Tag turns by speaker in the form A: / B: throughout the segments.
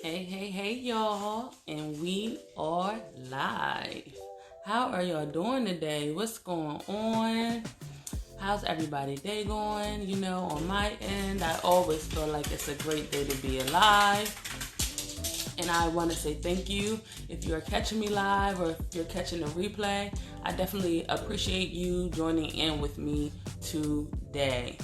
A: Hey, y'all, and we are live. How are y'all doing today? What's going on? How's everybody's day going? On my end, I always feel like it's a great day to be alive. And I want to say thank you if you're catching me live or if you're catching the replay. I definitely appreciate you joining in with me today.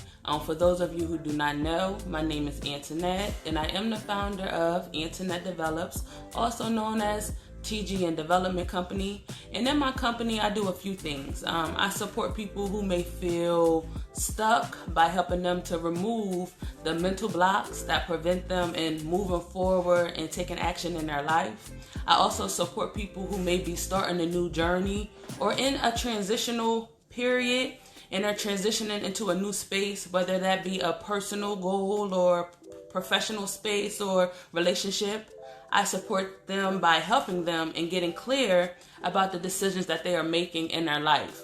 A: For those of you who do not know, my name is Antinette, and I am the founder of Antinette Develops, also known as TGN Development Company. And in my company, I do a few things. I support people who may feel stuck by helping them to remove the mental blocks that prevent them in moving forward and taking action in their life. I also support people who may be starting a new journey or in a transitional period and are transitioning into a new space, whether that be a personal goal or professional space or relationship. I support them by helping them and getting clear about the decisions that they are making in their life.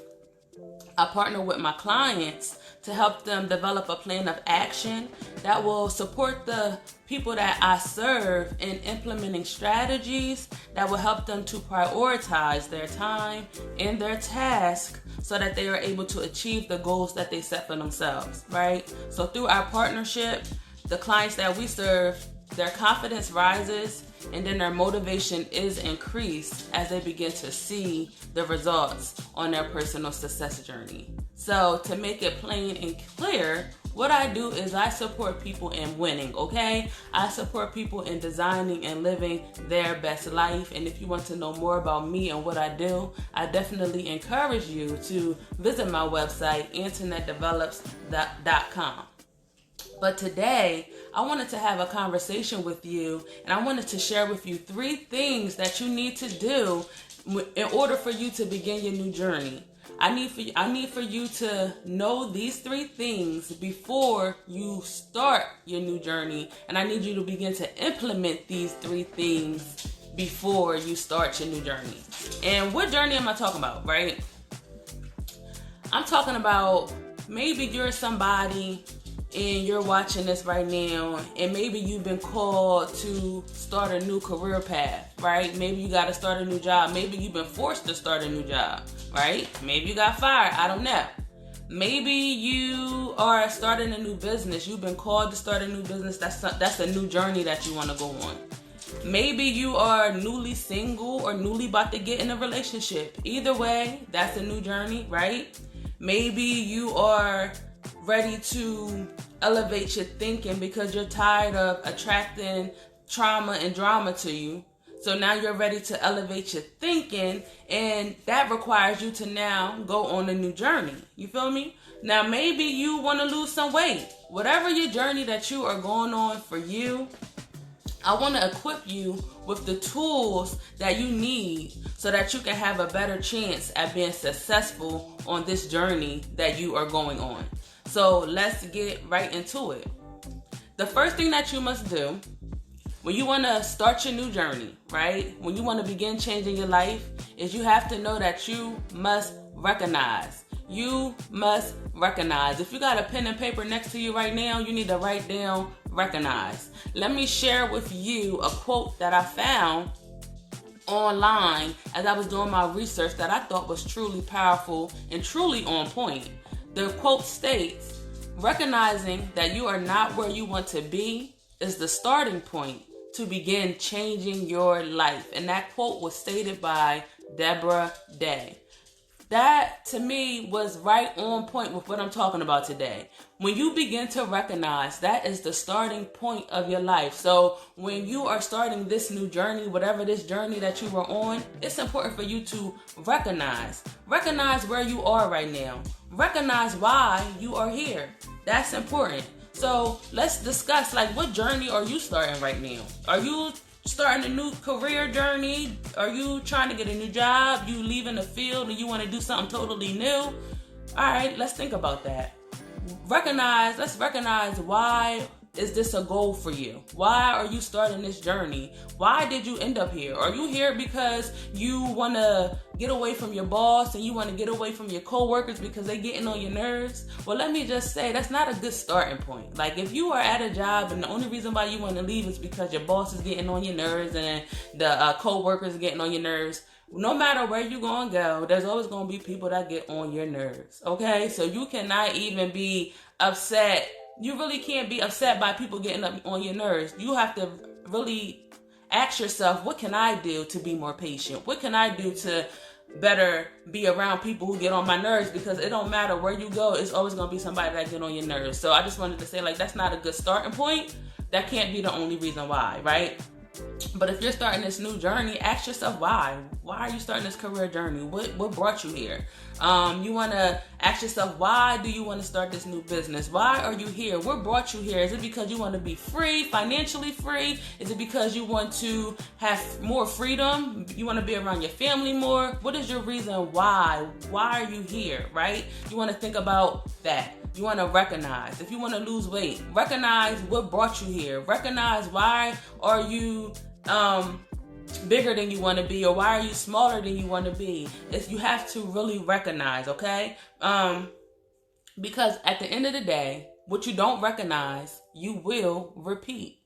A: I partner with my clients to help them develop a plan of action that will support the people that I serve in implementing strategies that will help them to prioritize their time and their task so that they are able to achieve the goals that they set for themselves, right? So through our partnership, the clients that we serve, their confidence rises and then their motivation is increased as they begin to see the results on their personal success journey. So to make it plain and clear, what I do is I support people in winning, okay? I support people in designing and living their best life. And if you want to know more about me and what I do, I definitely encourage you to visit my website, antinettedevelops.com. But today, I wanted to have a conversation with you, and I wanted to share with you 3 things that you need to do in order for you to begin your new journey. I need for you to know these 3 things before you start your new journey, and I need you to begin to implement these 3 things before you start your new journey. And what journey am I talking about, right? I'm talking about maybe you're somebody and you're watching this right now, and maybe you've been called to start a new career path, right? Maybe you got to start a new job. Maybe you've been forced to start a new job, right? Maybe you got fired. I don't know. Maybe you are starting a new business. You've been called to start a new business. That's a new journey that you want to go on. Maybe you are newly single or newly about to get in a relationship. Either way, that's a new journey, right? Maybe you are ready to elevate your thinking because you're tired of attracting trauma and drama to you. So now you're ready to elevate your thinking, and that requires you to now go on a new journey. You feel me? Now maybe you want to lose some weight. Whatever your journey that you are going on for you, I want to equip you with the tools that you need so that you can have a better chance at being successful on this journey that you are going on. So let's get right into it. The first thing that you must do when you want to start your new journey, right? When you want to begin changing your life, is you have to know that you must recognize. You must recognize. If you got a pen and paper next to you right now, you need to write down recognize. Let me share with you a quote that I found online as I was doing my research that I thought was truly powerful and truly on point. The quote states, recognizing that you are not where you want to be is the starting point to begin changing your life. And that quote was stated by Deborah Day. That, to me, was right on point with what I'm talking about today. When you begin to recognize, that is the starting point of your life. So when you are starting this new journey, whatever this journey that you were on, it's important for you to recognize. Recognize where you are right now. Recognize why you are here. That's important. So let's discuss, what journey are you starting right now? Are you starting a new career journey? Are you trying to get a new job? You leaving the field and you want to do something totally new? All right, let's think about that. Let's recognize why is this a goal for you? Why are you starting this journey? Why did you end up here? Are you here because you want to get away from your boss and you want to get away from your coworkers because they're getting on your nerves? Well, let me just say that's not a good starting point. Like, if you are at a job and the only reason why you want to leave is because your boss is getting on your nerves and the coworkers are getting on your nerves, no matter where you're going to go, there's always going to be people that get on your nerves, okay? So you cannot even be upset. You really can't be upset by people getting up on your nerves. You have to really ask yourself, what can I do to be more patient? What can I do to better be around people who get on my nerves? Because it don't matter where you go, it's always going to be somebody that get on your nerves. So I just wanted to say, like, that's not a good starting point. That can't be the only reason why, right? But if you're starting this new journey, ask yourself why. Why are you starting this career journey? What brought you here? You want to ask yourself, why do you want to start this new business? Why are you here? What brought you here? Is it because you want to be free, financially free? Is it because you want to have more freedom? You want to be around your family more? What is your reason why? Why are you here, right? You want to think about that. You want to recognize. If you want to lose weight, recognize what brought you here. Recognize why are you bigger than you want to be, or why are you smaller than you want to be. You have to really recognize, okay? Because at the end of the day, what you don't recognize, you will repeat.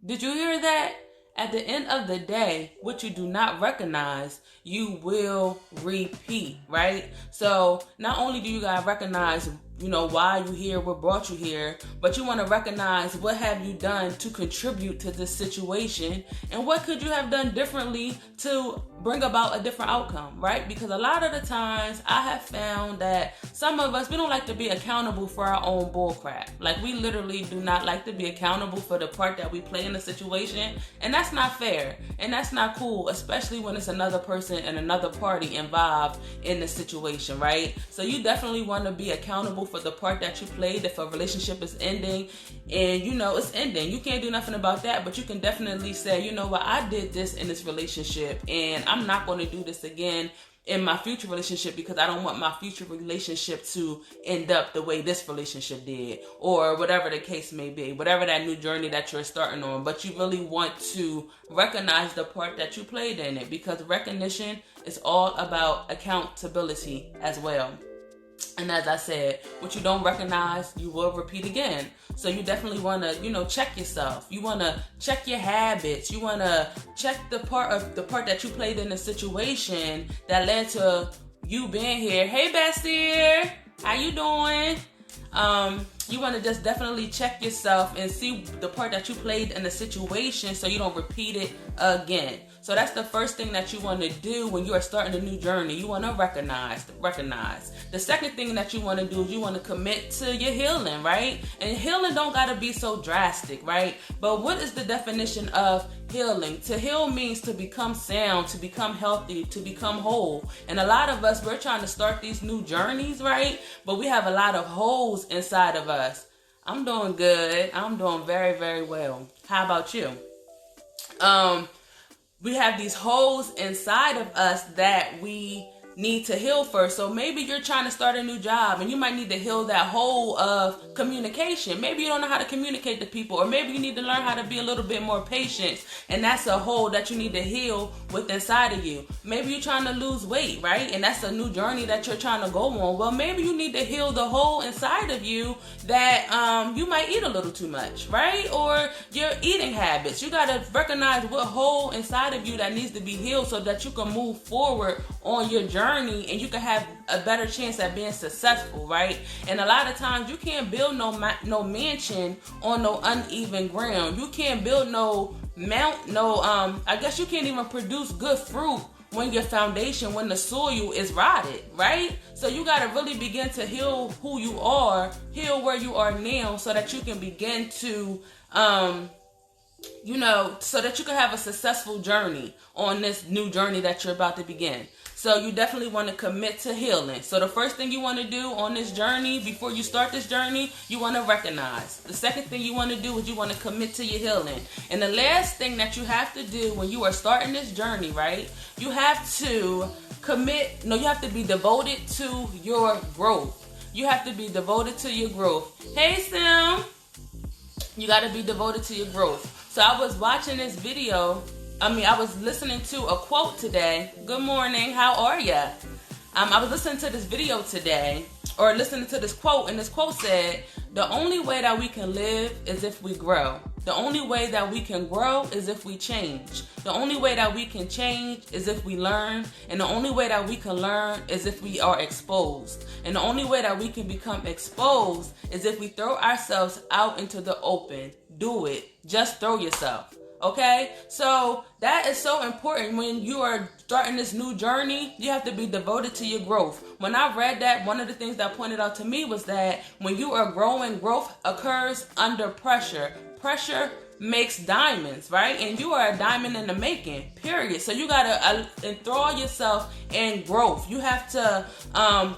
A: Did you hear that? At the end of the day, what you do not recognize, you will repeat, right? So not only do you gotta recognize, why you here, what brought you here, but you want to recognize what have you done to contribute to this situation, and what could you have done differently to bring about a different outcome, right? Because a lot of the times I have found that some of us, we don't like to be accountable for our own bullcrap. Like, we literally do not like to be accountable for the part that we play in the situation, and that's not fair, and that's not cool, especially when it's another person and another party involved in the situation, right? So you definitely want to be accountable for the part that you played. If a relationship is ending and it's ending, you can't do nothing about that, but you can definitely say, you know what, I did this in this relationship and I'm not going to do this again in my future relationship, because I don't want my future relationship to end up the way this relationship did, or whatever the case may be, whatever that new journey that you're starting on. But you really want to recognize the part that you played in it, because recognition is all about accountability as well. And as I said, what you don't recognize, you will repeat again. So you definitely want to, check yourself. You want to check your habits. You want to check the part that you played in the situation that led to you being here. Hey, Bessier, how you doing? You want to just definitely check yourself and see the part that you played in the situation so you don't repeat it again. So that's the first thing that you want to do when you are starting a new journey. You want to recognize. The second thing that you want to do is you want to commit to your healing, right? And healing don't got to be so drastic, right? But what is the definition of healing? To heal means to become sound, to become healthy, to become whole. And a lot of us, we're trying to start these new journeys, right? But we have a lot of holes inside of us. I'm doing good. I'm doing very, very well. How about you? We have these holes inside of us that we need to heal first. So maybe you're trying to start a new job and you might need to heal that hole of communication. Maybe you don't know how to communicate to people, or maybe you need to learn how to be a little bit more patient, and that's a hole that you need to heal with inside of you. Maybe you're trying to lose weight, right? And that's a new journey that you're trying to go on. Well, maybe you need to heal the hole inside of you that you might eat a little too much, right? Or your eating habits. You got to recognize what hole inside of you that needs to be healed so that you can move forward on your journey and you can have a better chance at being successful, right? And a lot of times you can't build no mansion on no uneven ground. You can't build I guess you can't even produce good fruit when your foundation, when the soil is rotted, right? So you got to really begin to heal who you are, heal where you are now, so that you can begin to so that you can have a successful journey on this new journey that you're about to begin. So you definitely want to commit to healing. So the first thing you want to do on this journey, before you start this journey, you want to recognize. The second thing you want to do is you want to commit to your healing. And the last thing that you have to do when you are starting this journey, right? You have to you have to be devoted to your growth. You have to be devoted to your growth. Hey, Sam. You got to be devoted to your growth. So I was watching this video. I was listening to a quote today. Good morning. How are ya? I was listening to this video today, or listening to this quote, and this quote said, the only way that we can live is if we grow. The only way that we can grow is if we change. The only way that we can change is if we learn. And the only way that we can learn is if we are exposed. And the only way that we can become exposed is if we throw ourselves out into the open. Do it. Just throw yourself. Okay? So that is so important. When you are starting this new journey, you have to be devoted to your growth. When I read that, one of the things that pointed out to me was that when you are growing, growth occurs under pressure. Pressure makes diamonds, right? And you are a diamond in the making, period. So you gotta enthrall yourself in growth. You have to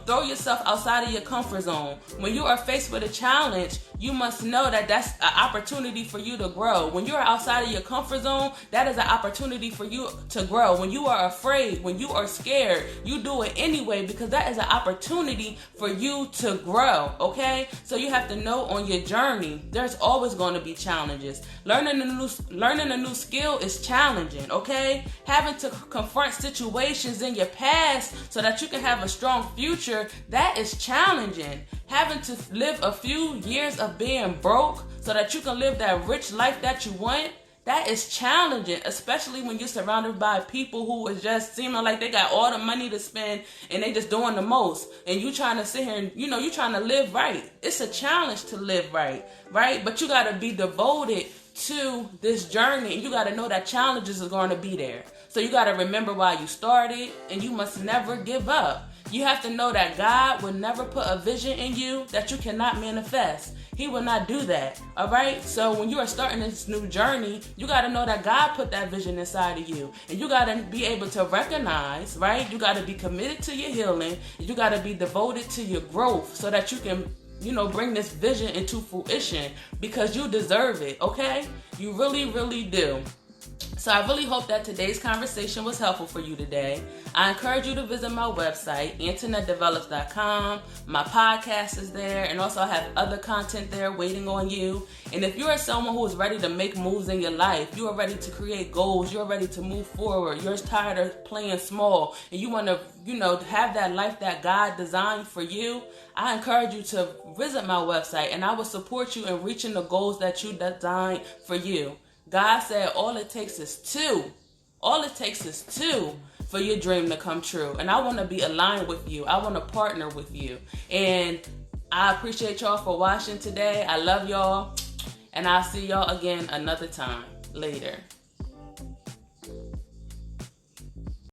A: throw yourself outside of your comfort zone. When you are faced with a challenge, you must know that that's an opportunity for you to grow. When you are outside of your comfort zone, that is an opportunity for you to grow. When you are afraid, when you are scared, you do it anyway because that is an opportunity for you to grow, okay? So you have to know on your journey, there's always going to be challenges. Learning a new skill is challenging, okay? Having to confront situations in your past so that you can have a strong future, that is challenging. Having to live a few years of being broke so that you can live that rich life that you want, that is challenging, especially when you're surrounded by people who is just seeming like they got all the money to spend and they just doing the most. And you trying to sit here and, you trying to live right. It's a challenge to live right? But you got to be devoted to this journey, and you got to know that challenges are going to be there. So you got to remember why you started, and you must never give up. You have to know that God will never put a vision in you that you cannot manifest. He will not do that. All right? So when you are starting this new journey, you got to know that God put that vision inside of you. And you got to be able to recognize, right? You got to be committed to your healing. You got to be devoted to your growth so that you can bring this vision into fruition because you deserve it, okay? You really, really do. So I really hope that today's conversation was helpful for you today. I encourage you to visit my website, AntinetteDevelops.com. My podcast is there, and also I have other content there waiting on you. And if you are someone who is ready to make moves in your life, you are ready to create goals, you're ready to move forward, you're tired of playing small, and you want to, have that life that God designed for you, I encourage you to visit my website, and I will support you in reaching the goals that you designed for you. God said all it takes is two. All it takes is two for your dream to come true. And I want to be aligned with you. I want to partner with you. And I appreciate y'all for watching today. I love y'all. And I'll see y'all again another time. Later.